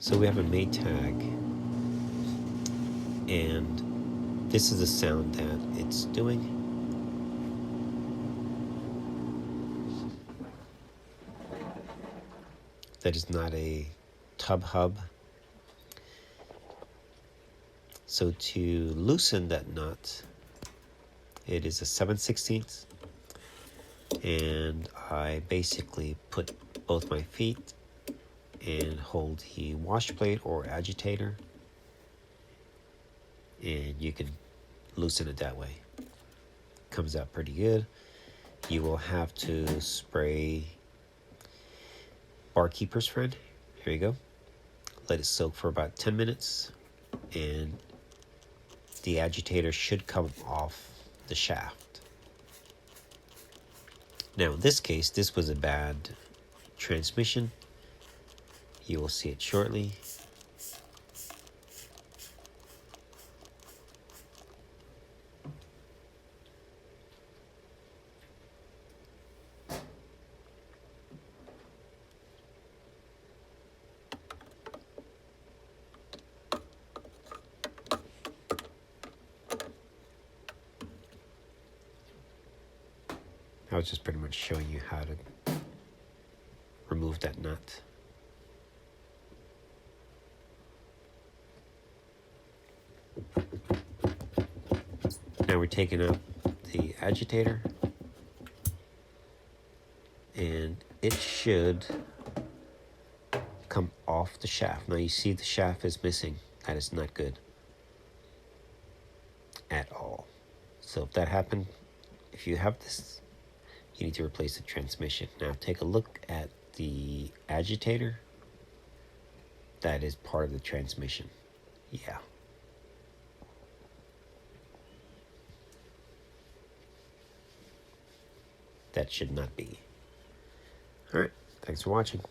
So we have a Maytag, and this is the sound that it's doing. That is not a tub hub. So to loosen that nut, it is a 7/16, and I basically put both my feet and hold the wash plate or agitator, and you can loosen it that way. Comes out pretty good. You will have to spray Barkeeper's Friend. Here you go. Let it soak for about 10 minutes, and the agitator should come off the shaft. Now in this case, this was a bad transmission. You will see it shortly. I was just pretty much showing you how to remove that nut. Now we're taking out the agitator, and it should come off the shaft. Now you see the shaft is missing. That is not good at all. So if that happened, if you have this, you need to replace the transmission. Now take a look at the agitator. That is part of the transmission. Yeah. That should not be. All right. Thanks for watching.